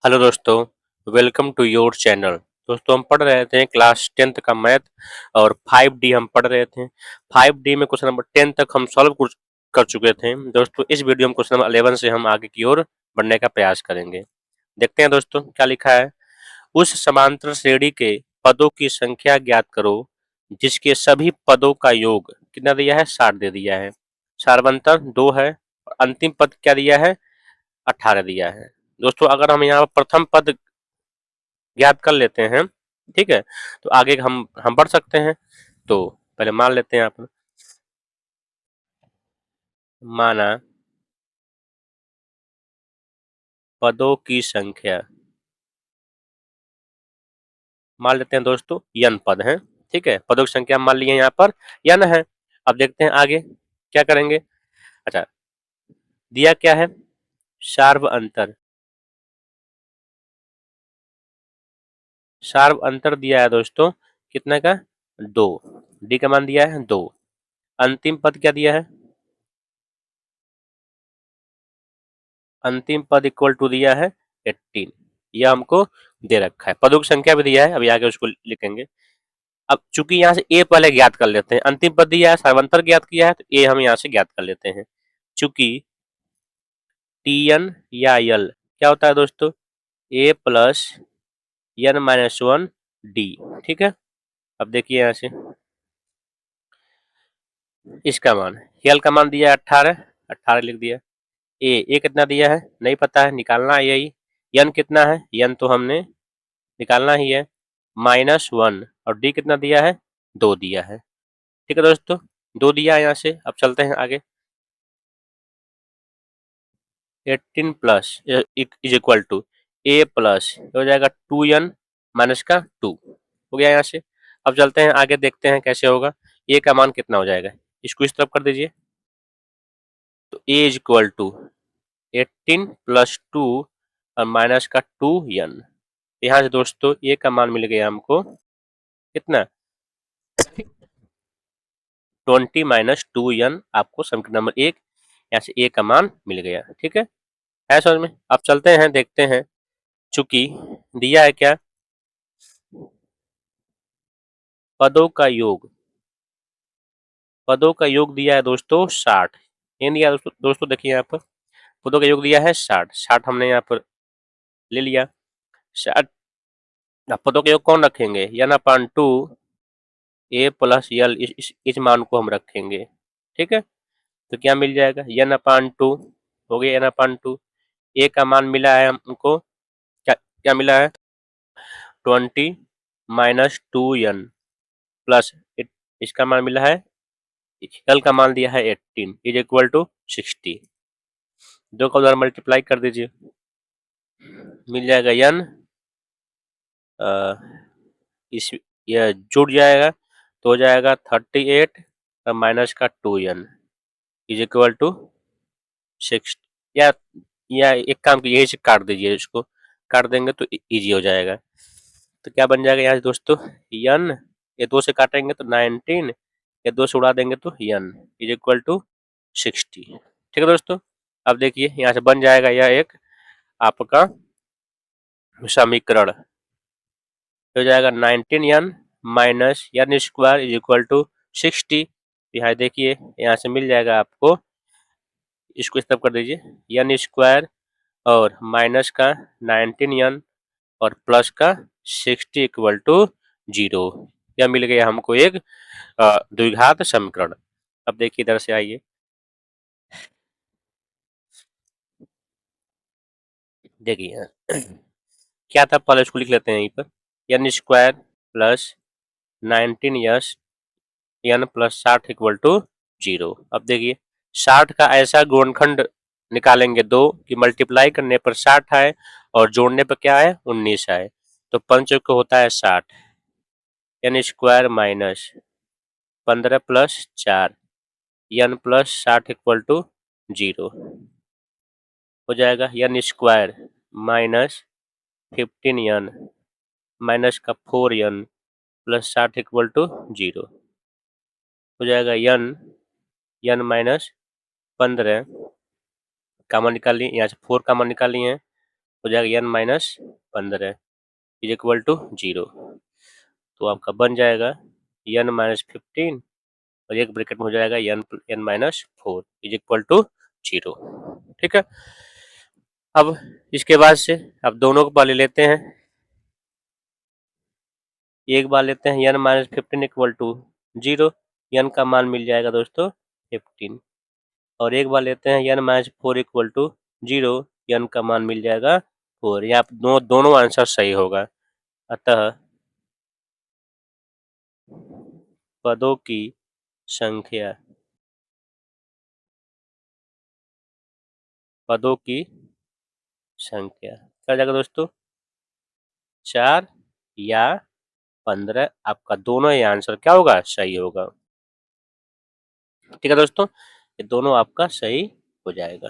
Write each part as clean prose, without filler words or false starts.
Hello दोस्तों, welcome to your channel. दोस्तों हम पढ़ रहे थे क्लास 10th का मैथ और 5D हम पढ़ रहे थे। 5D में क्वेश्चन नंबर 10 तक हम सॉल्व कर चुके थे। दोस्तों इस वीडियो में क्वेश्चन नंबर 11 से हम आगे की ओर बढ़ने का प्रयास करेंगे। देखते हैं दोस्तों क्या लिखा है। उस समांतर श्रेणी के पदों की संख्या ज्ञात करो जिसके सभी पदों का योग कितना दिया है, 60 दे दिया है। सारवंतर 2 है और अंतिम पद क्या दिया है, 18 दिया है। दोस्तों अगर हम यहाँ प्रथम पद ज्ञात कर लेते हैं, ठीक है, तो आगे हम बढ़ सकते हैं। तो पहले मान लेते हैं आप, माना पदों की संख्या, मान लेते हैं दोस्तों n पद हैं, ठीक है, पदों की संख्या मान लिए यहाँ पर n है। अब देखते हैं आगे क्या करेंगे। अच्छा, दिया क्या है, सार्व अंतर, सार्व अंतर दिया है दोस्तों कितने का, 2। डी का मान दिया है 2। अंतिम पद क्या दिया है, अंतिम पद इक्वल टू दिया है 18। यह हमको दे रखा है, पदों की संख्या भी दिया है, अभी आगे उसको लिखेंगे। अब चूंकि यहाँ से ए पहले ज्ञात कर लेते हैं, अंतिम पद दिया है, सार्वंतर ज्ञात किया है, तो ए हम यहाँ से ज्ञात कर लेते हैं। चूंकि टी एन या यल क्या होता है दोस्तों, A plus N minus one D, ठीक है। अब देखिए यहाँ से इसका मान, यल का मान दिया है 18, 18 लिख दिया। ए कितना दिया है नहीं पता है, निकालना है यही। एन कितना है, एन तो हमने निकालना ही है, -1। और डी कितना दिया है, 2 दिया है, ठीक है दोस्तों, 2 दिया है यहाँ से। अब चलते हैं आगे। 18 plus is equal to a plus हो जाएगा 2n माइनस का 2 हो गया यहाँ से। अब चलते हैं आगे, देखते हैं कैसे होगा। ए का मान कितना हो जाएगा, इसको इस तरफ कर दीजिए, तो ए इज इक्वल टू 18 प्लस 2 और माइनस का 2n। यहाँ से दोस्तों ए का मान मिल गया हमको कितना, 20 माइनस 2n, आपको समीकरण नंबर 1 यहाँ से ए का मान मिल गया, ठीक है समझ में। अब चलते हैं देखते हैं, चूंकि दिया है क्या, पदों का योग, पदों का योग दिया है दोस्तों 60। ये दिया दोस्तों देखिए यहाँ पर पदों का योग दिया है 60, 60 हमने यहाँ पर ले लिया। 60 पदों का योग कौन रखेंगे, एन अपान 2 ए प्लस यल, इस मान को हम रखेंगे, ठीक है। तो क्या मिल जाएगा, एन अपान 2 हो गया, एन अपान 2। ए का मान मिला है हमको, क्या क्या मिला है, 20 माइनस 2n प्लस इसका मान मिला है, यल का मान दिया है 18 इज इक्वल टू 60। दो का उधर मल्टीप्लाई कर दीजिए, मिल जाएगा n, इस यह जुड़ जाएगा तो हो जाएगा 38 और माइनस का 2n इज इक्वल टू 6। या एक काम कीजिए, यही से काट दीजिए, इसको काट देंगे तो इजी हो जाएगा। तो क्या बन जाएगा यहाँ से दोस्तों, n, ये 2 से काटेंगे तो 19, ये 2 से उड़ा देंगे तो n इज इक्वल टू 60, ठीक है दोस्तों। अब देखिए यहाँ से बन जाएगा यह एक आपका समीकरण, हो जाएगा 19n minus n square is equal to 60। यहाँ देखिए यहाँ से मिल जाएगा आपको, इसको इस तरफ कर दीजिए, एन स्क्वायर और माइनस का 19n और प्लस का 60 इक्वल टू 0। यह मिल गया हमको एक द्विघात समीकरण। अब देखिए इधर से आइए, देखिए क्या था, पहले इसको लिख लेते हैं यहीं पर, n square plus 19 n plus 60 equal to 0। अब देखिए 60 का ऐसा गुणनखंड निकालेंगे दो कि मल्टीप्लाई करने पर 60 आए और जोड़ने पर क्या आए, 19 आए। तो पंच को होता है 60, n square minus 15 plus 4 n plus 60 equal to 0 हो जाएगा, n square minus 15 n minus का 4 एन प्लस 60 इक्वल टू 0 हो जाएगा, एन एन माइनस 15 कॉमन निकाल लिए, यहाँ से 4 कॉमन निकाल लिए हैं हो जाएगा n minus 15 is equal to 0। तो आपका बन जाएगा n माइनस 15 और एक ब्रैकेट में हो जाएगा n minus 4 is equal to 0। ठीक है, अब इसके बाद से अब दोनों को वाले लेते हैं। एक बार लेते हैं n minus 15 equal to 0, n का मान मिल जाएगा दोस्तों 15। और एक बार लेते हैं n minus 4 equal to 0, n का मान मिल जाएगा 4। यहाँ दोनों आंसर सही होगा। अतः पदों की संख्या क्या जाएगा दोस्तों, 4 या 15। आपका दोनों ही आंसर क्या होगा, सही होगा। ठीक है दोस्तों, ये दोनों आपका सही हो जाएगा।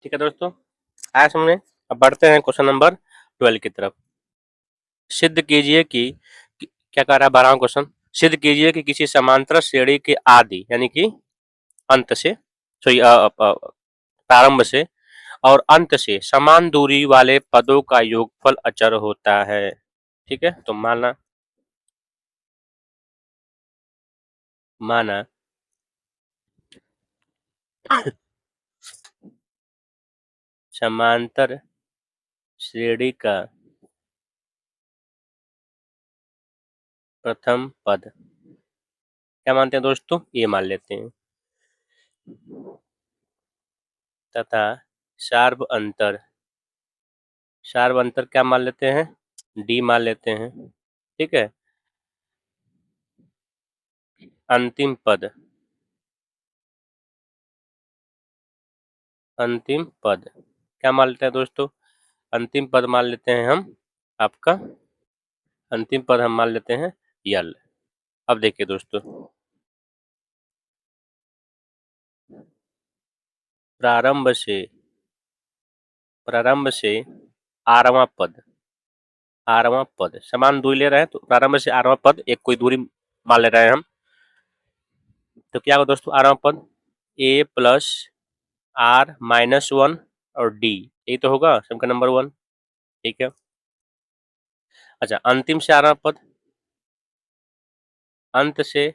ठीक है दोस्तों, आज हमने अब बढ़ते हैं क्वेश्चन नंबर 12 की तरफ। सिद्ध कीजिए कि क्या कह रहा है 12वां क्वेश्चन, सिद्ध कीजिए कि किसी समांतर श्रेणी के आदि यानी कि अंत से प्रारंभ से और अंत से समान दूरी वाले पदों का योगफल अचर होता है। ठीक है, तो माना समांतर श्रेणी का प्रथम पद, क्या मानते हैं दोस्तों, ये मान लेते हैं, तथा सार्व अंतर क्या मान लेते हैं, डी मान लेते हैं। ठीक है, अंतिम पद क्या मान लेते हैं दोस्तों, अंतिम पद मान लेते हैं हम आपका, अंतिम पद हम मान लेते हैं यल। अब देखिए दोस्तों, प्रारंभ से आठवां पद समान दूरी ले रहे हैं, तो प्रारंभ से आठवां पद एक कोई दूरी मान ले रहे हैं हम। तो क्या होगा दोस्तों, आठवां पद a प्लस r माइनस 1 और d, यही तो होगा समीकरण नंबर 1। ठीक है, अच्छा अंतिम से आठवां पद, अंत से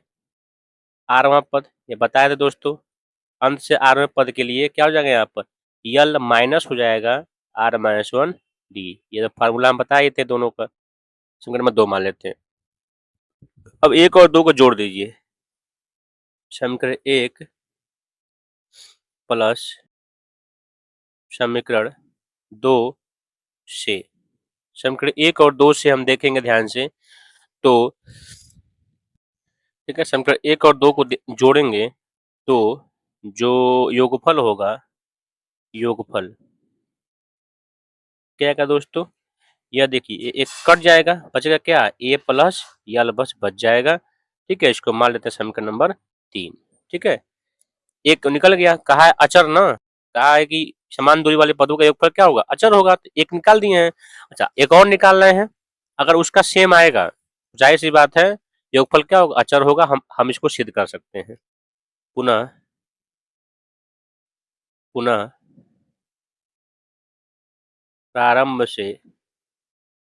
आठवां पद, ये बताए थे दोस्तों, अंत से आठवें पद के लिए क्या हो जाएगा, यहाँ पर यल माइनस हो जाएगा r माइनस 1 d। ये तो फार्मूला हम बताए थे दोनों का, समीकरण में 2 मान लेते हैं। अब 1 और 2 को जोड़ दीजिए, समीकरण 1 प्लस समीकरण 2 से, समीकरण 1 और 2 से हम देखेंगे ध्यान से, तो ठीक है, समीकरण 1 और 2 को जोड़ेंगे तो जो योगफल होगा, योगफल क्या आएगा दोस्तों, यह देखिए एक कट जाएगा, बचेगा क्या, a प्लस यल बस बच जाएगा। ठीक है, इसको मान लेते हैं समीकरण नंबर 3। ठीक है, एक तो निकल गया, कहा है अचर ना, कहा है कि समान दूरी वाले पदों का योगफल क्या होगा, अचर होगा, तो एक निकाल दिए हैं। अच्छा एक और निकाल रहे हैं, अगर उसका सेम आएगा जाहिर सी बात है योगफल क्या होगा, अचर होगा। हम इसको सिद्ध कर सकते हैं। पुनः प्रारंभ से,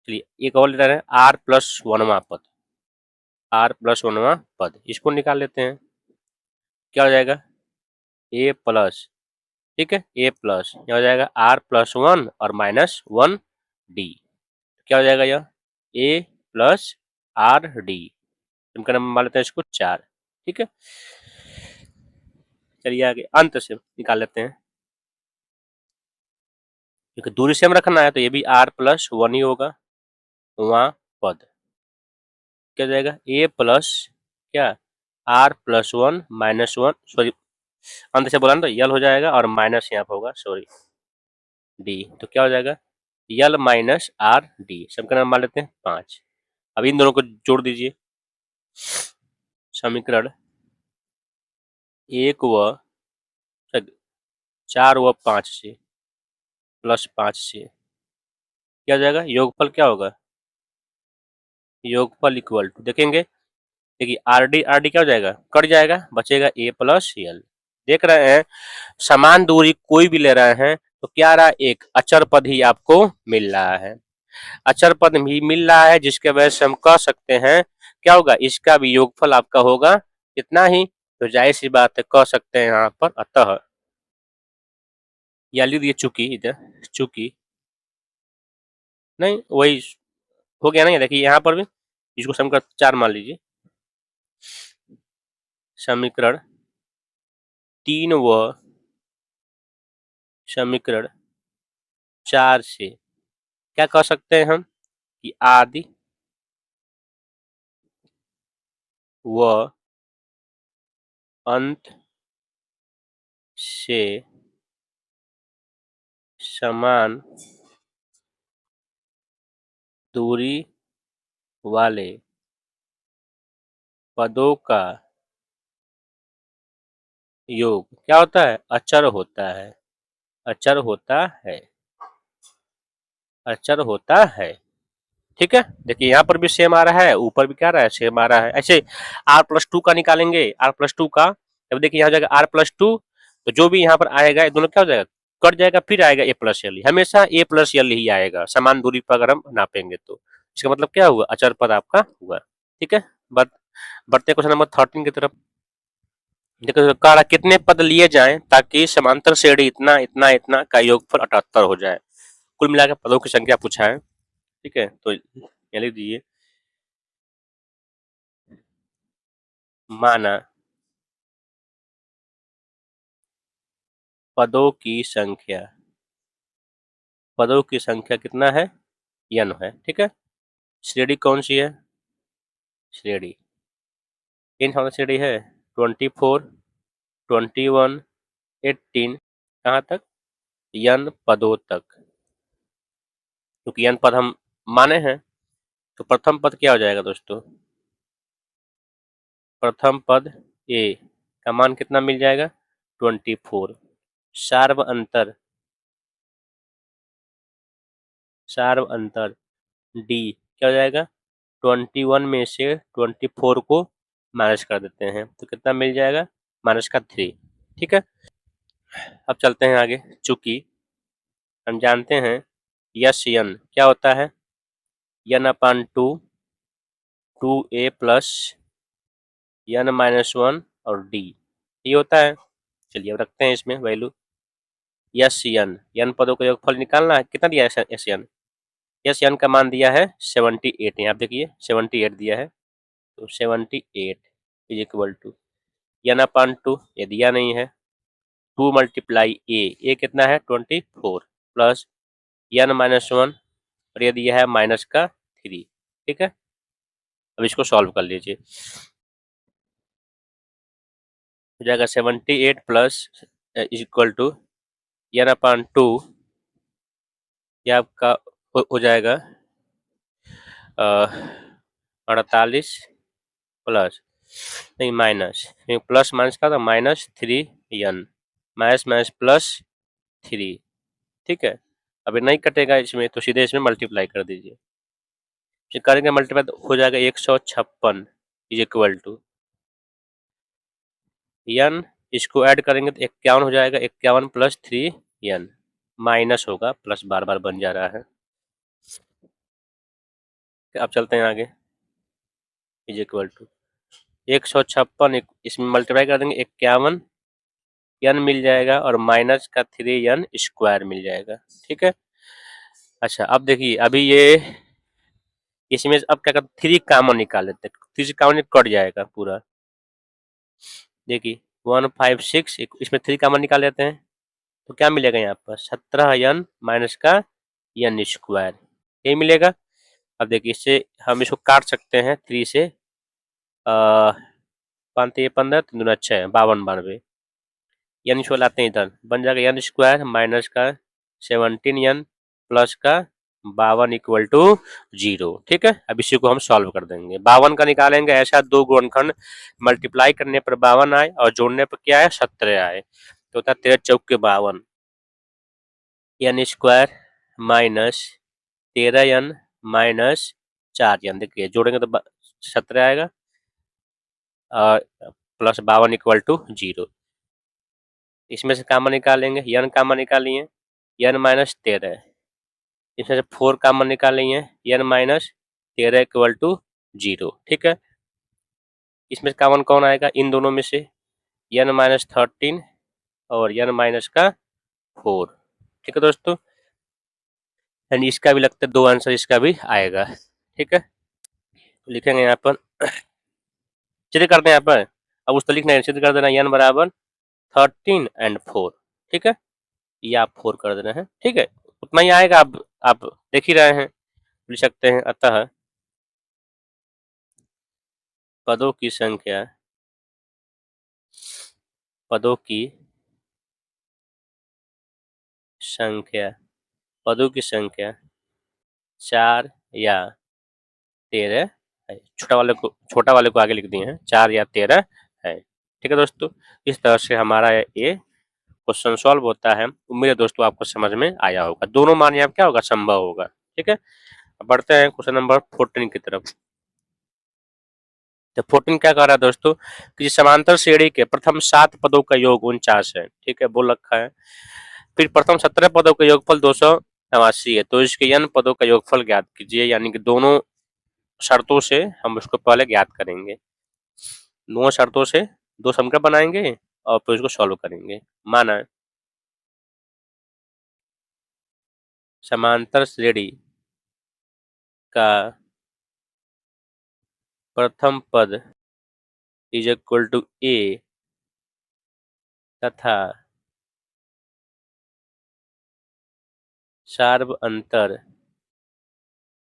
चलिए एक और लेते हैं r प्लस 1वां पद, इसको निकाल लेते हैं। क्या हो जाएगा, a प्लस, ठीक है, a प्लस क्या हो जाएगा r प्लस 1 और माइनस 1 d, क्या हो जाएगा यह a प्लस r d, इनका नंबर मान लेते हैं इसको 4। ठीक है, चलिए आगे अंत से निकाल लेते हैं, क्योंकि दूरी सेम रखना है तो ये भी r प्लस 1 ही होगा। वहां पद क्या जाएगा, a प्लस क्या r प्लस 1 माइनस 1, सॉरी अंत से बोला ना तो यल हो जाएगा और माइनस यहाँ पर होगा, सॉरी डी, तो क्या हो जाएगा यल माइनस आर डी, सबका नाम मान लेते हैं 5। अब इन दोनों को जोड़ दीजिए, समीकरण 1 व 4 व 5 से प्लस 5 से क्या हो जाएगा, योगफल क्या होगा, योगफल इक्वल टू देखेंगे, देखिए आर डी क्या हो जाएगा, कट जाएगा, बचेगा a प्लस यल। देख रहे हैं समान दूरी कोई भी ले रहे हैं तो क्या रहा, एक अचर पद ही आपको मिल रहा है, अचर पद भी मिल रहा है, जिसके वजह से हम कह सकते हैं क्या होगा, इसका भी योगफल आपका होगा इतना ही। तो जाहिर सी बात है, कह सकते हैं यहाँ पर अतः, या लिख दिए चूंकि, इधर चूंकि, नहीं वही हो गया ना, ये देखिए यहाँ पर भी इसको समीकरण 4 मान लीजिए, समीकरण 3 व समीकरण 4 से क्या कह सकते हैं हम कि आदि व अंत से समान दूरी वाले पदों का योग क्या होता है, अचर होता है, अचर होता है, अचर होता है। ठीक है, देखिए यहाँ पर भी सेम आ रहा है, ऊपर भी क्या आ रहा है, सेम आ रहा है। ऐसे r+2 का निकालेंगे, r+2 का, जब देखिए यहाँ जाएगा r+2, तो जो भी यहाँ पर आएगा ये दोनों क्या हो जाएगा, कट जाएगा, फिर आएगा a+l, हमेशा a+l ही आएगा समान दूरी पर अगर हम नापेंगे तो। इसका मतलब क्या हुआ, अचर पद आपका हुआ। ठीक है, बढ़ते क्वेश्चन नंबर 13 की तरफ। देखो कह रहा कितने पद लिए जाएं ताकि समांतर श्रेणी इतना इतना इतना का योगफल 78 हो जाए। कुल मिलाकर पदों की संख्या पूछा है। ठीक है, तो ये लिख दीजिए, माना पदों की संख्या, पदों की संख्या कितना है, n है। ठीक है, श्रेणी कौन सी है, श्रेणी इन श्रेणी है 24, 21, 18, कहाँ तक, n पदों तक। क्योंकि n पद हम माने हैं, तो प्रथम पद क्या हो जाएगा दोस्तों, प्रथम पद a का मान कितना मिल जाएगा, 24। सार्व अंतर, सार्व अंतर d क्या हो जाएगा, 21 में से 24 को माइनस कर देते हैं तो कितना मिल जाएगा, माइनस का 3। ठीक है, अब चलते हैं आगे। चूंकि हम जानते हैं यस n क्या होता है, n/2 2a प्लस n-1 और d ये होता है। चलिए अब रखते हैं इसमें वैल्यू, यस n पदों का योगफल निकालना है, कितना दिया है यस n, यस n का मान दिया है 78, यहाँ देखिए 78 दिया है, तो 78 इज इक्वल टू n/2 ये दिया नहीं है, 2 मल्टीप्लाई ए कितना है 24 प्लस n-1 और ये दिया है माइनस का 3। ठीक है, अब इसको सॉल्व कर लीजिए, हो जाएगा 78 plus is equal to n/2, ये आपका हो जाएगा 48 प्लस, नहीं माइनस, प्लस माइनस का था -3n, माइनस माइनस प्लस 3। ठीक है, अभी नहीं कटेगा इसमें तो सीधे इसमें मल्टीप्लाई कर दीजिए, करेंगे मल्टीप्लाई हो जाएगा 156 इज इक्वल टू n, इसको ऐड करेंगे तो 51 हो जाएगा, 51 प्लस 3n, माइनस होगा प्लस बार बार बन जा रहा है। अब चलते हैं आगे, इज इक्वल टू 156 इसमें मल्टीप्लाई कर देंगे 51 n मिल जाएगा और माइनस का 3n स्क्वायर मिल जाएगा। ठीक है, अच्छा अब देखिए अभी ये इसमें अब क्या करते, 3 कॉमन निकाल लेते हैं, 3 कॉमन कट जाएगा पूरा, देखिए 156 इसमें 3 कॉमन निकाल लेते हैं तो क्या मिलेगा यहाँ पर 17n माइनस का n स्क्वायर, यही मिलेगा। अब देखिए इससे हम इसको काट सकते हैं 3 से, 5 15 3 दूना 6 52 92, n इसको लाते हैं इधर, बन जाएगा n स्क्वायर माइनस का 17n प्लस का 52 इक्वल टू 0। ठीक है, अब इसी को हम सॉल्व कर देंगे, 52 का निकालेंगे, ऐसा दो गुणनखंड मल्टीप्लाई करने पर 52 आए और जोड़ने पर क्या है 17 आए, तो होता है 13 चौक के 52, n square minus 13n minus 4n, देखिए जोड़ेंगे तो 17 आएगा और प्लस 52 इक्वल टू 0, इसमें से कॉमन निकालेंगे, n कॉमन निकालिए n माइनस 13, इसमें से 4 कॉमन निकालेंगे, n माइनस 13 इक्वल टू 0, ठीक है। इसमें कॉमन कौन आएगा, इन दोनों में से n माइनस 13 और n माइनस का 4, ठीक है दोस्तों। यानी इसका भी लगता है 2 आंसर इसका भी आएगा, ठीक है। तो लिखेंगे यहाँ पर, सिद्ध करते हैं यहाँ पर, अब उस तो लिखना है, सिद्ध कर देना n बराबर 13 एंड 4, ठीक है। ये आप 4 कर देना है, ठीक है, उतना ही आएगा, आप देख ही रहे हैं, लिख सकते हैं। अतः पदों की संख्या, पदों की संख्या, पदों की संख्या 4 या 13 है। छोटा वाले को आगे लिख दिए हैं, 4 या 13 है, ठीक है दोस्तों। इस तरह से हमारा ये क्वेश्चन सॉल्व होता है। उम्मीद है दोस्तों आपको समझ में आया होगा। दोनों मान यहाँ क्या होगा, संभव होगा, ठीक है। अब बढ़ते हैं क्वेश्चन नंबर 14 की तरफ। तो 14 क्या कह रहा है दोस्तों, कि समांतर श्रेणी के प्रथम 7 पदों का योग 49 है, ठीक है, बोल रखा है। फिर प्रथम 17 पदों का योगफल 289 है, तो इसके n पदों का योगफल ज्ञात कीजिए। यानी कि दोनों शर्तों से हम उसको पहले ज्ञात करेंगे, दोनों शर्तों से दो समीकरण बनाएंगे और फिर उसको सॉल्व करेंगे। माना समांतर श्रेणी का प्रथम पद इज इक्वल टू ए तथा सार्व अंतर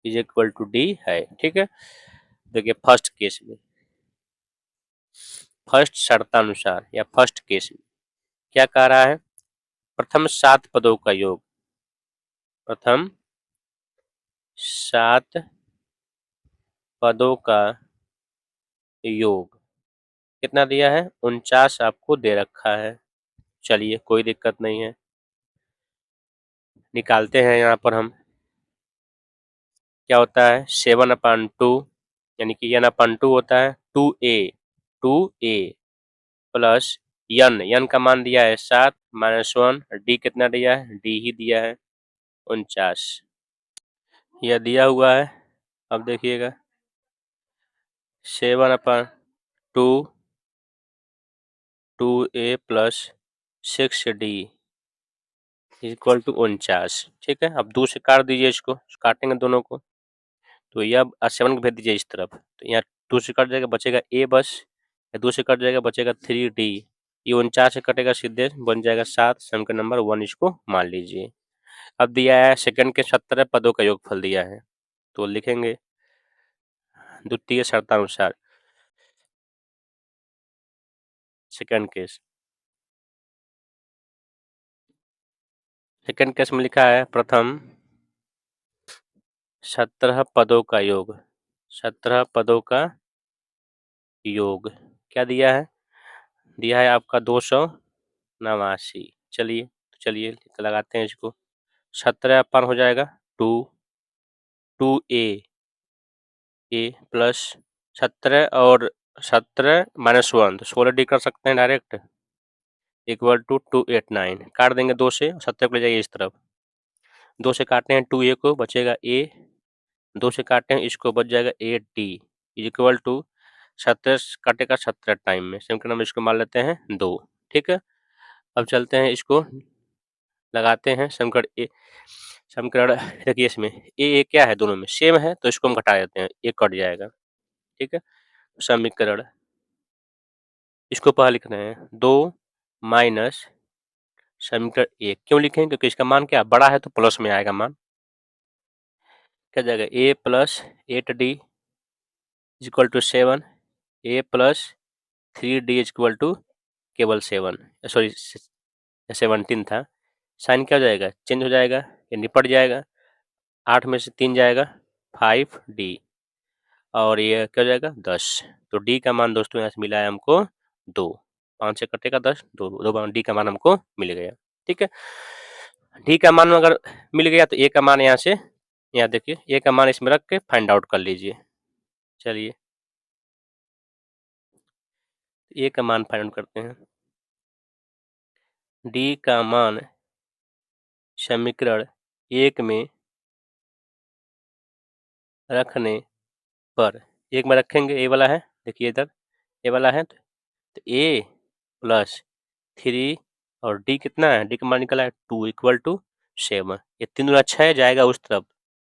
इज इक्वल टू डी है, ठीक है। देखिए फर्स्ट केस में, फर्स्ट शर्तानुसार या फर्स्ट केस में क्या कह रहा है, प्रथम 7 पदों का योग, प्रथम 7 पदों का योग कितना दिया है, 49 आपको दे रखा है। चलिए कोई दिक्कत नहीं है, निकालते हैं यहाँ पर हम। क्या होता है 7/2, यानी कि n/2 होता है 2a प्लस n का मान दिया है 7 -1, d कितना दिया है, d ही दिया है 49, यह दिया हुआ है। अब देखिएगा 7/2 2a plus 6d equal to 49, ठीक है। अब 2 से काट दीजिए, इसको काटेंगे दोनों को, तो यह 7 को भेज दीजिए इस तरफ, तो यहाँ 2 से कट जाएगा, बचेगा a बस, 2 से कट जाएगा, बचेगा 3d, ये 49 से कटेगा, सीधे बन जाएगा 7, समीकरण नंबर 1 इसको मान लीजिए। अब दिया है सेकंड के 17 पदों का योगफल दिया है, तो लिखेंगे द्वितीय शर्तानुसार, सेकंड केस, सेकंड केस में लिखा है प्रथम 17 पदों का योग, 17 पदों का योग क्या दिया है, दिया है आपका 289। चलिए लगाते हैं इसको, 17 अपन हो जाएगा 2a प्लस 17 और 17 -1, तो 16d कर सकते हैं डायरेक्ट, इक्वल टू 289, काट देंगे 2 से, 17 को ले जाइए इस तरफ, 2 से काटते हैं 2a को, बचेगा a, 2 से काटते हैं इसको, बच जाएगा 8d इक्वल टू 17 काटेगा 17 टाइम में, समीकरण हम इसको मान लेते हैं 2, ठीक है। अब चलते हैं इसको लगाते हैं समीकरण ए, समीकरण देखिए इसमें ए क्या है, दोनों में सेम है, तो इसको हम घटा देते हैं, एक कट जाएगा, ठीक है। समीकरण इसको पहले लिख रहे हैं 2 माइनस समीकरण 1, क्यों लिखें, क्योंकि इसका मान क्या बड़ा है, तो प्लस में आएगा मान, क्या जाएगा a plus 8d equal to 7, a plus 3d equal to केवल 7, सॉरी 17 था, साइन क्या हो जाएगा, चेंज हो जाएगा, ये निपट जाएगा, 8 में से 3 जाएगा 5d, और ये क्या हो जाएगा 10, तो d का मान दोस्तों यहाँ से मिला है हमको 2, 5 से कटेगा 10, 2 बार d का मान हमको मिल गया, ठीक है। d का मान अगर मिल गया तो a का मान यहाँ से, यहाँ देखिए a का मान इसमें रख के फाइंड आउट कर लीजिए। चलिए a का मान फाइंड आउट करते हैं, d का मान समीकरण 1 में रखने पर, एक में रखेंगे, ए वाला है, देखिए इधर ए वाला है, तो ए प्लस 3 और डी कितना है, डी का मान निकला है 2 इक्वल टू 7। ये 3 गुना 6 जाएगा उस तरफ,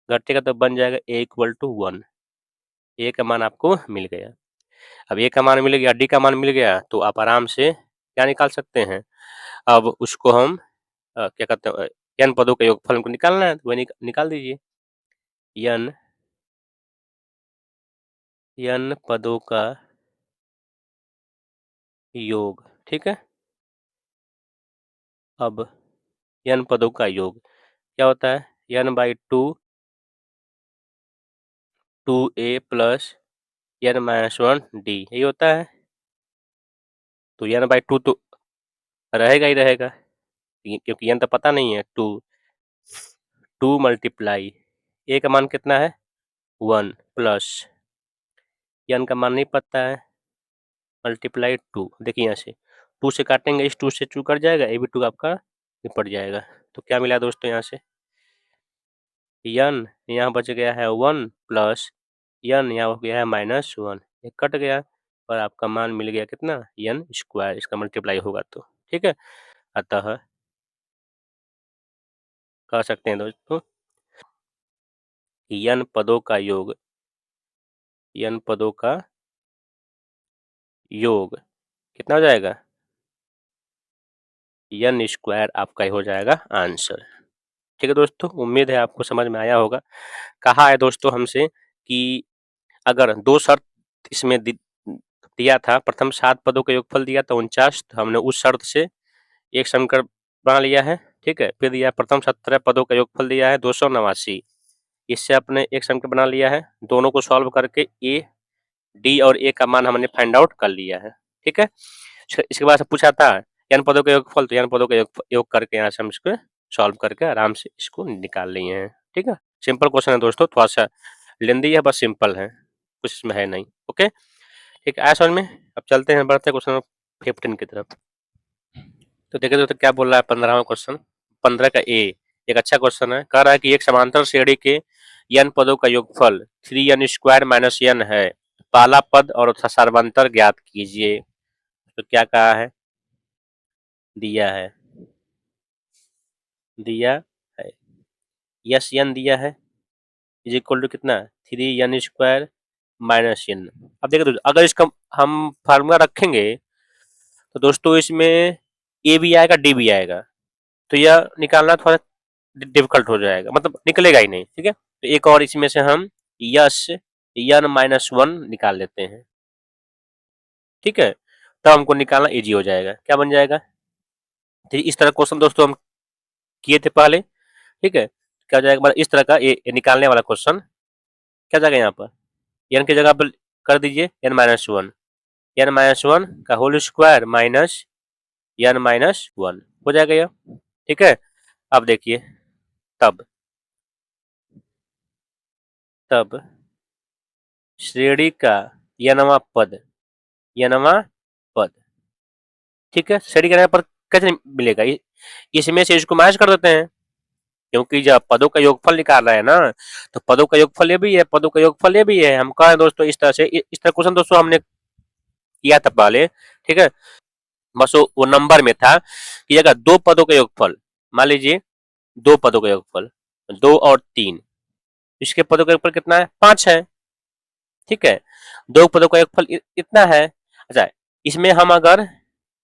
घटेगा तो बन जाएगा ए इक्वल टू 1। ए का मान आपको मिल गया। अब ए का मान मिल गया, डी का मान मिल गया, तो आप आराम से क्या निकाल सकते हैं, अब उसको हम क्या कहते हैं, n पदों का योगफल हमको निकालना है, तो वही निकाल दीजिए। n पदों का योग, ठीक है। अब n पदों का योग क्या होता है, n/2 2a plus n-1 d, यही होता है। तो n/2 तो रहेगा ही रहेगा, क्योंकि n तो पता नहीं है, 2 मल्टीप्लाई a का मान कितना है 1 प्लस n का मान नहीं पता है, मल्टीप्लाई 2, देखिए यहाँ से 2 से काटेंगे, इस 2 से 2 कट जाएगा, ये भी 2 आपका निपट जाएगा। तो क्या मिला दोस्तों, यहाँ से n यहाँ बच गया है 1 प्लस n यहाँ हो गया है -1, ये कट गया और आपका मान मिल गया कितना, n स्क्वायर, इसका मल्टीप्लाई होगा तो, ठीक है। अतः कह सकते हैं दोस्तों n पदों का योग, n पदों का योग कितना हो जाएगा, n स्क्वायर आपका ही हो जाएगा आंसर। ठीक है दोस्तों, उम्मीद है आपको समझ में आया होगा। कहा है दोस्तों हमसे कि अगर 2 शर्त इसमें दिया था, प्रथम 7 पदों का योगफल दिया था 49, तो हमने उस शर्त से एक समीकरण बना लिया है, ठीक है। फिर दिया प्रथम 17 पदों का योगफल दिया है 289, इससे आपने एक समीकरण बना लिया है। दोनों को सॉल्व करके ए, डी और ए का मान हमने फाइंड आउट कर लिया है, ठीक है। इसके बाद से पूछा था n पदों का योगफल, तो n पदों का योग करके यहाँ से हम इसको सॉल्व करके आराम से इसको निकाल लिए हैं, ठीक है। सिंपल क्वेश्चन है दोस्तों, थोड़ा सा लेंदी है, बस सिंपल है, कुछ इसमें है नहीं। ओके, ठीक है, आया समझ में। अब चलते हैं, बढ़ते हैं क्वेश्चन नंबर 15 की तरफ। तो देखिए दोस्तों क्या बोल रहा है 15वां क्वेश्चन, 15 का ए, एक अच्छा क्वेश्चन है। कह रहा है कि एक समांतर श्रेणी के n पदों का योगफल 3n स्क्वायर माइनस n है, पहला पद और सर्वांतर ज्ञात कीजिए। तो क्या कहा है, दिया है यस n दिया है, इज इक्वल टू कितना 3n स्क्वायर माइनस n। अब देखिए दोस्तों, अगर इसका हम फार्मूला रखेंगे तो दोस्तों इसमें ए भी आएगा, डी भी आएगा, तो यह निकालना थोड़ा डिफिकल्ट हो जाएगा, मतलब निकलेगा ही नहीं, ठीक है। तो एक और इसमें से हम यस n-1 निकाल लेते हैं, ठीक है, तब हमको निकालना इजी हो जाएगा। क्या बन जाएगा, तो इस तरह क्वेश्चन दोस्तों हम किए थे पहले, ठीक है। क्या हो जाएगा, मतलब इस तरह का ये निकालने वाला क्वेश्चन क्या जाएगा, यहाँ पर n की जगह पर कर दीजिए n-1, n-1 का होल स्क्वायर माइनस n-1 हो जाएगा यह, ठीक है। अब देखिए, तब श्रेणी का n वां पद, ठीक है, श्रेणी का पद कैसे मिलेगा, इसमें से इसको माइनस कर देते हैं, क्योंकि जब पदों का योगफल निकाल रहे हैं ना, तो पदों का योगफल ये भी है, पदों का योगफल ये भी है। हम कहें दोस्तों इस तरह से, इस तरह क्वेश्चन दोस्तों हमने किया था पहले, ठीक है। बस वो नंबर में था कि अगर 2 पदों का योगफल, मान लीजिए 2 पदों का योगफल 2 और 3, इसके पदों का योगफल कितना है 5 है, ठीक है। 2 पदों का योगफल इतना है। अच्छा, इसमें हम अगर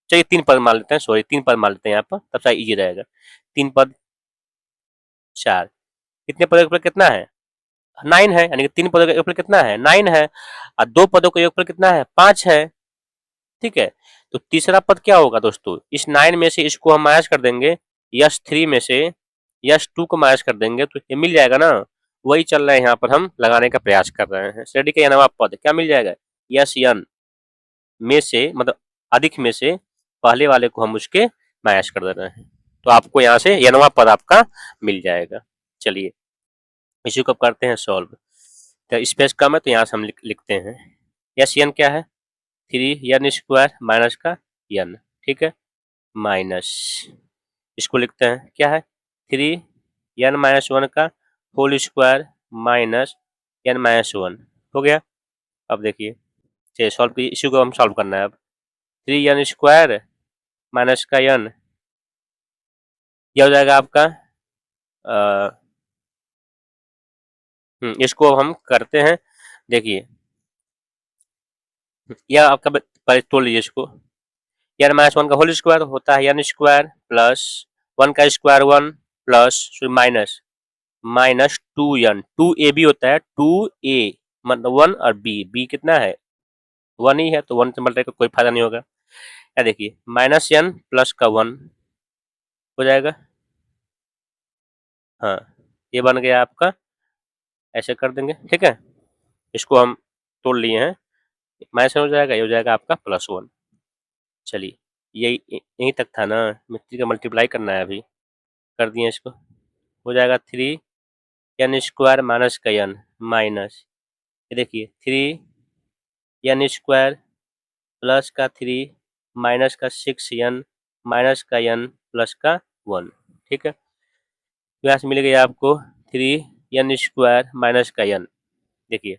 चलिए 3 पद मान लेते हैं, सॉरी 3 पद मान लेते हैं यहाँ पर, तब शायद इजी रहेगा। 3 पद 4, कितने पदों का योगफल कितना है 9 है, यानी कि 3 पदों का योगफल कितना है 9 है, और 2 पदों का योगफल कितना है 5 है, ठीक है। तो तीसरा पद क्या होगा दोस्तों, इस 9 में से इसको हम माइनस कर देंगे, यस 3 में से यस 2 को माइनस कर देंगे, तो ये मिल जाएगा ना, वही चल रहा है यहाँ पर, हम लगाने का प्रयास कर रहे हैं। श्रेणी का nवां पद क्या मिल जाएगा, यस n में से, मतलब अधिक में से पहले वाले को हम उसके माइनस कर दे रहे हैं, तो आपको यहाँ से nवां पद आपका मिल जाएगा। चलिए इसी को करते हैं सॉल्व। तो स्पेस कम है तो यहाँ से हम लिखते हैं यस n क्या है 3n स्क्वायर माइनस का n, ठीक है, माइनस इसको लिखते हैं क्या है 3 n-1 का होल स्क्वायर माइनस n-1 हो गया। अब देखिए, चलिए सॉल्व इसी को हम सॉल्व करना है अब। 3n स्क्वायर माइनस का n, यह हो जाएगा आपका इसको हम करते हैं। देखिए, यह आपका पहले तोड़ लीजिए इसको। n-1 का होल स्क्वायर होता है n स्क्वायर प्लस 1 का square 1 plus minus minus 2n, 2a भी होता है, 2a मतलब 1 और b कितना है 1 ही है, तो 1 से मल्टीप्लाई का कोई फायदा नहीं होगा। या देखिए माइनस n प्लस का 1 हो जाएगा। हाँ, ये बन गया आपका, ऐसे कर देंगे, ठीक है। इसको हम तोड़ लिए हैं, माइनस हो जाएगा, ये हो जाएगा आपका +1। चलिए, यही यहीं तक था ना, मिस्त्री का मल्टीप्लाई करना है अभी, कर दिए इसको। हो जाएगा 3n स्क्वायर माइनस का n माइनस, ये देखिए 3n स्क्वायर प्लस का 3 माइनस का 6n माइनस का n प्लस का 1, ठीक है। यहाँ से मिल गया आपको 3n स्क्वायर माइनस का n। देखिए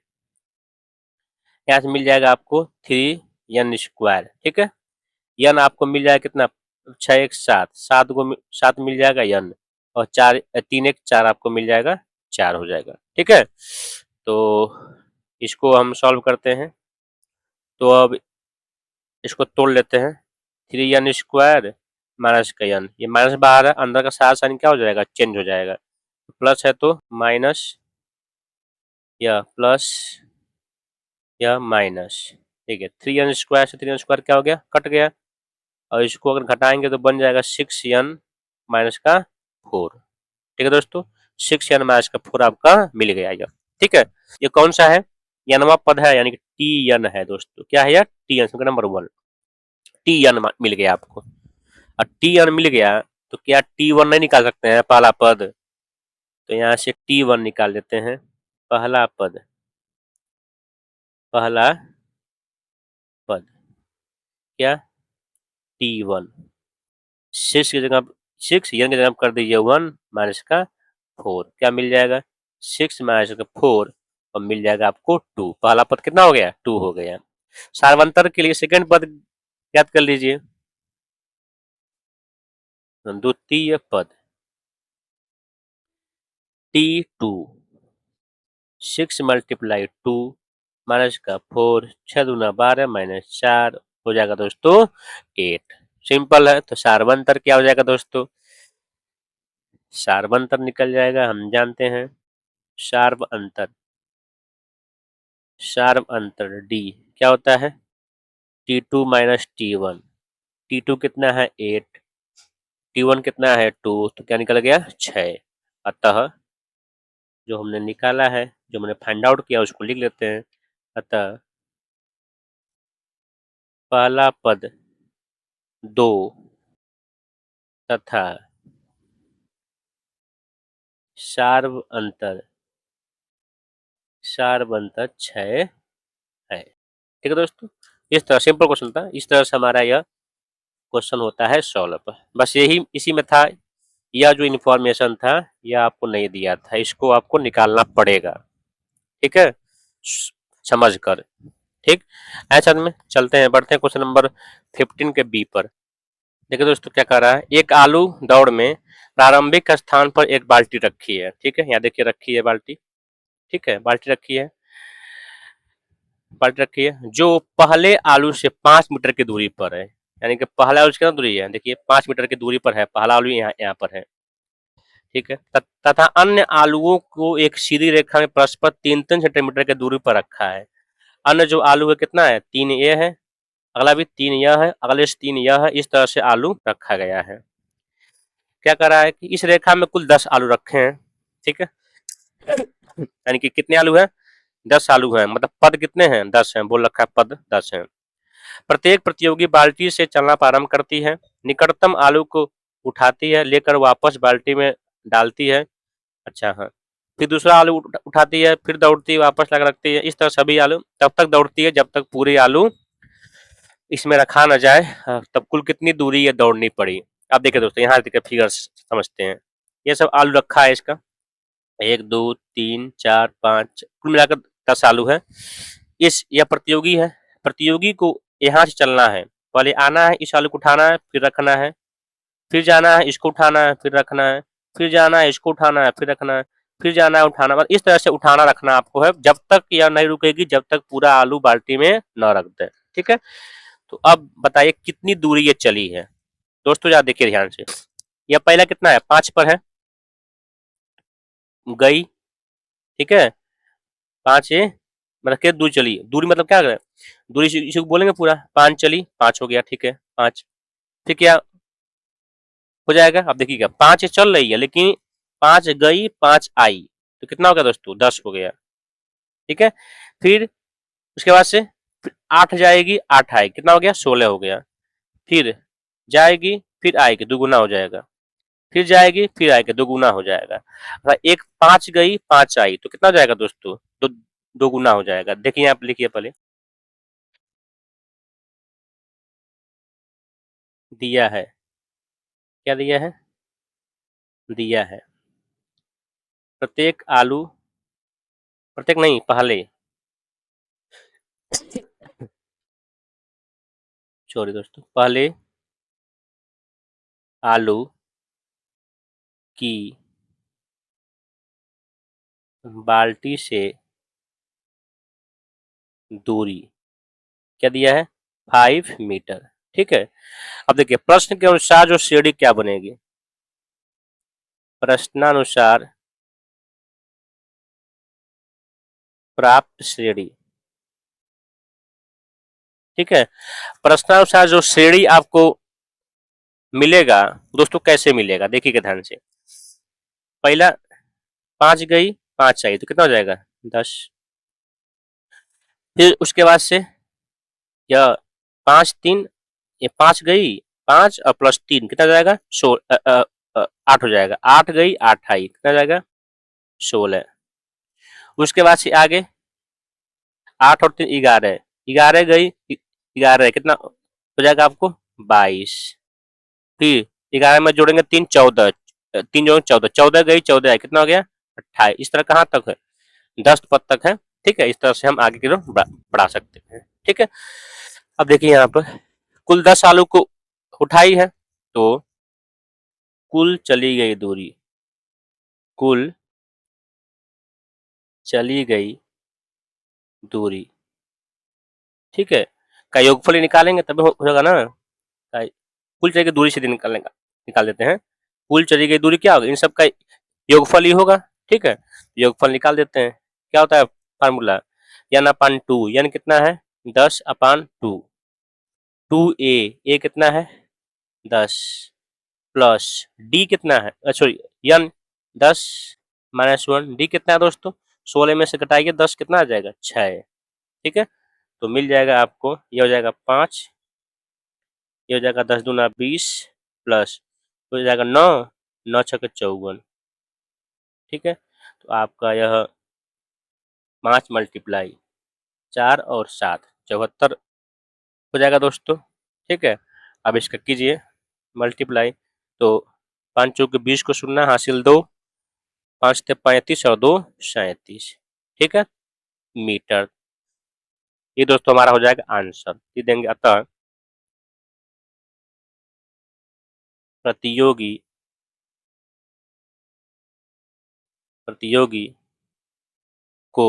यहाँ से मिल जाएगा आपको 3n स्क्वायर, ठीक है। n आपको मिल जाएगा कितना, 6 1 7, 7 मिल जाएगा n, और 4 3 1 4 आपको मिल जाएगा, 4 हो जाएगा, ठीक है। तो इसको हम सॉल्व करते हैं, तो अब इसको तोड़ लेते हैं। 3n स्क्वायर माइनस का n, ये माइनस बाहर है, अंदर का सारा साइन क्या हो जाएगा, चेंज हो जाएगा। प्लस है तो माइनस, या प्लस या माइनस, ठीक है। 3n स्क्वायर से 3n स्क्वायर क्या हो गया, कट गया, और इसको अगर घटाएंगे तो बन जाएगा 6n माइनस का 4, ठीक है दोस्तों। 6n माइनस का 4 आपका मिल गया यह, ठीक है। ये कौन सा है, nवां पद है, यानी कि tn है दोस्तों। क्या है यह, tn नंबर 1, tn मिल गया आपको। और tn मिल गया तो क्या t1 नहीं निकाल सकते हैं पहला पद, तो यहाँ से t1 निकाल देते हैं, पहला पद, पहला पद क्या, t1। 6 की जगह 6 n की जगह कर दीजिए 1 माइनस का 4, क्या मिल जाएगा 6 माइनस का 4, और मिल जाएगा आपको 2। पहला पद कितना हो गया, 2 हो गया। सार्वंतर के लिए सेकंड पद याद कर लीजिए, द्वितीय पद t2, 6 मल्टीप्लाई 2 माइनस का 4, 6 दूना 12 माइनस 4 हो जाएगा दोस्तों 8। सिंपल है, तो सार्वंतर क्या हो जाएगा दोस्तों, सार्वंतर निकल जाएगा, हम जानते हैं सार्व अंतर, सार्व अंतर d क्या होता है, t2 माइनस t1, t2 कितना है 8, t1 कितना है 2, तो क्या निकल गया 6। अतः जो हमने निकाला है, जो हमने फाइंड आउट किया उसको लिख लेते हैं। अतः पहला पद 2 तथा सार्व अंतर 6 है, ठीक है दोस्तों। इस तरह सिंपल क्वेश्चन था, इस तरह से हमारा यह क्वेश्चन होता है सॉल्व। बस यही इसी में था, यह जो इन्फॉर्मेशन था यह आपको नहीं दिया था, इसको आपको निकालना पड़ेगा, ठीक है, समझ कर, ठीक। ऐसा में चलते हैं, बढ़ते हैं क्वेश्चन नंबर 15 के बी पर। देखिए दोस्तों क्या कर रहा है, एक आलू दौड़ में प्रारंभिक स्थान पर एक बाल्टी रखी है, ठीक है। यहाँ देखिए रखी है बाल्टी, ठीक है, बाल्टी रखी है, बाल्टी रखी है जो पहले आलू से 5 मीटर की दूरी पर है, यानी कि पहला आलू से कितना दूरी है, देखिए 5 मीटर की दूरी पर है, पहला आलू यहाँ पर है, ठीक है। तथा अन्य आलुओं को एक सीधी रेखा में परस्पर 3-3 सेंटीमीटर की दूरी पर रखा है। अन्य जो आलू है कितना है, 3 ये है, अगला भी 3 यह है, अगले से 3 यह है, इस तरह से आलू रखा गया है। क्या कर रहा है कि इस रेखा में कुल 10 आलू रखे हैं, ठीक है, यानी कि कितने आलू है, 10 आलू हैं, मतलब पद कितने हैं, 10 हैं, बोल रखा है पद 10 हैं। प्रत्येक प्रतियोगी बाल्टी से चलना प्रारंभ करती है, निकटतम आलू को उठाती है, लेकर वापस बाल्टी में डालती है, अच्छा हाँ, फिर दूसरा आलू उठाती है, फिर दौड़ती है, वापस लगा रखती है, इस तरह सभी आलू तब तक दौड़ती है जब तक पूरे आलू इसमें रखा न जाए। तब कुल कितनी दूरी ये दौड़नी पड़ी। अब देखिए दोस्तों, यहाँ देखिए फिगर समझते हैं, ये सब आलू रखा है इसका, 1 2 3 4 5 कुल मिलाकर 10 आलू है। यह प्रतियोगी है, प्रतियोगी को यहाँ से चलना है, पहले आना है, इस आलू को उठाना है, फिर रखना है, फिर जाना है, इसको उठाना है, फिर रखना है, फिर जाना है, इसको उठाना है, फिर रखना है, फिर जाना है, उठाना, मतलब इस तरह से उठाना रखना आपको है, जब तक यह नहीं रुकेगी, जब तक पूरा आलू बाल्टी में न रख दे। ठीक है, तो अब बताइए कितनी दूरी ये चली है दोस्तों, जरा देखिए ध्यान से। यह पहला कितना है, 5 पर है, गई, ठीक है, 5 ये मतलब कितनी दूर चली, दूरी मतलब क्या है, दूरी इसी को बोलेंगे पूरा, 5 चली, 5 हो गया, ठीक है, 5, फिर क्या हो जाएगा, अब देखिएगा 5 चल रही है, लेकिन 5 गई 5 आई, तो कितना हो गया दोस्तों, 10 हो गया। ठीक है, फिर उसके बाद से 8 जाएगी, 8 आएगी, कितना हो गया, 16 हो गया, फिर जाएगी, फिर आएगी, दुगुना हो जाएगा, फिर जाएगी, फिर आएगी, दुगुना हो जाएगा। एक 5 गई 5 आई, तो कितना हो जाएगा दोस्तों, दो गुना हो जाएगा। देखिए आप लिखिए पहले, दिया है, क्या दिया है, दिया है, प्रत्येक आलू, प्रत्येक नहीं, पहले, सॉरी दोस्तों, पहले आलू की बाल्टी से दूरी, क्या दिया है, 5 मीटर। ठीक है, अब देखिए प्रश्न के अनुसार जो श्रेणी क्या बनेगी, प्रश्नानुसार प्राप्त श्रेणी। ठीक है, प्रश्नानुसार जो श्रेणी आपको मिलेगा दोस्तों, कैसे मिलेगा, देखिए ध्यान से। पहला 5 गई 5 आई, तो कितना हो जाएगा, 10, फिर उसके बाद से यह 5 3, ये 5 गई 5 और प्लस 3 कितना जाएगा, 8 हो जाएगा, 8 गई 8 आई, कितना जाएगा, 16। उसके बाद से आगे 8 और 3 11, 11 गई 11, कितना हो जाएगा आपको, 22, फिर 11 में जोड़ेंगे 3 14, 3 जोड़ेंगे 14, 14 गई 14 आई, कितना हो गया, 28। इस तरह कहाँ तक है, 10 पद तक है। ठीक है, इस तरह से हम आगे की तरफ बढ़ा सकते हैं। ठीक है, अब देखिए यहाँ पर कुल 10 आलू को उठाई है, तो कुल चली गई दूरी, कुल चली गई दूरी, ठीक है, का योगफल ही निकालेंगे तभी हो जाएगा ना, कुल चली गई दूरी से निकालने का निकाल देते हैं, कुल चली गई दूरी क्या होगा, इन सब का योगफल ही होगा। ठीक है, योगफल निकाल देते हैं, क्या होता है फार्मूला, n अपान 2, n कितना है, 10 अपान 2, 2a, कितना है 10, प्लस d कितना है, सॉरी n 10 माइनस 1, d कितना है दोस्तों, 16 में से घटाइए 10 कितना आ जाएगा, 6। ठीक है, तो मिल जाएगा आपको, ये हो जाएगा 5, ये हो जाएगा 10 दूना 20, प्लस हो जाएगा 9, 9 छक्के 54। ठीक है, तो आपका यह 5 मल्टीप्लाई 4 और 7 74 हो जाएगा दोस्तों। ठीक है, अब इसका कीजिए मल्टीप्लाई, तो 5 चौके 20 को शून्य हासिल 2, 5 थे 35 और 2 37। ठीक है, मीटर, ये दोस्तों हमारा हो जाएगा आंसर, ये देंगे। अतः प्रतियोगी प्रतियोगी को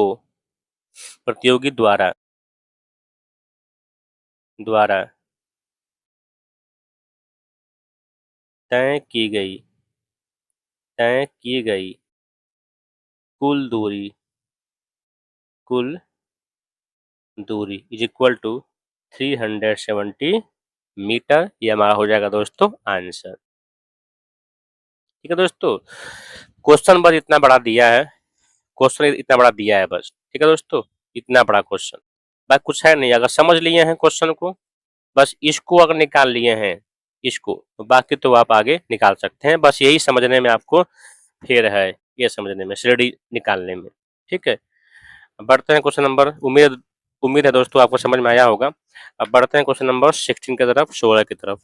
प्रतियोगी द्वारा द्वारा तय की गई कुल दूरी इज इक्वल टू 370 मीटर, ये हमारा हो जाएगा दोस्तों आंसर। ठीक है दोस्तों, क्वेश्चन बस इतना बड़ा दिया है, क्वेश्चन इतना बड़ा दिया है बस। ठीक है दोस्तों, इतना बड़ा क्वेश्चन, बाकी कुछ है नहीं। अगर समझ लिए हैं क्वेश्चन को, बस इसको अगर निकाल लिए हैं इसको, तो बाकी तो आप आगे निकाल सकते हैं। बस यही समझने में आपको फेर है, ये समझने में, श्रेणी निकालने में। ठीक है, बढ़ते हैं क्वेश्चन नंबर, उम्मीद है दोस्तों आपको समझ में आया होगा। अब बढ़ते हैं क्वेश्चन नंबर 16 की तरफ, 16 की तरफ।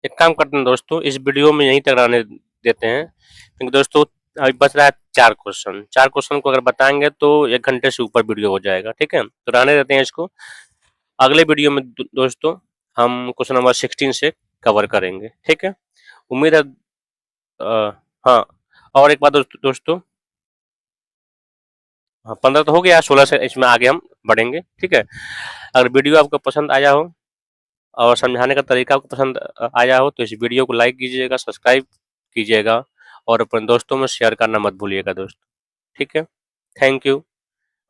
एक काम करते हैं दोस्तों, इस वीडियो में यहीं तक रहने देते हैं, क्योंकि दोस्तों अभी बच रहा है 4 क्वेश्चन। 4 क्वेश्चन को अगर बताएंगे तो 1 घंटे से ऊपर वीडियो हो जाएगा, ठीक है? तो रहने देते हैं इसको। अगले वीडियो में दोस्तों हम क्वेश्चन नंबर 16 से कवर करेंगे, ठीक है? उम्मीद है हाँ, और एक बात दोस्तों, हाँ 15 तो हो गया, 16 से इसमें आगे हम बढ़ेंगे, ठीक है? अगर वीडियो आपको पसंद आया हो और समझाने का तरीका आपको पसंद आया हो तो इस वीडियो को लाइक कीजिएगा, सब्सक्राइब कीजिएगा और अपने दोस्तों में शेयर करना मत भूलिएगा दोस्तों, ठीक है? Thank you.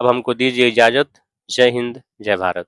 अब हमको दीजिए इजाज़त। जय हिंद, जय भारत।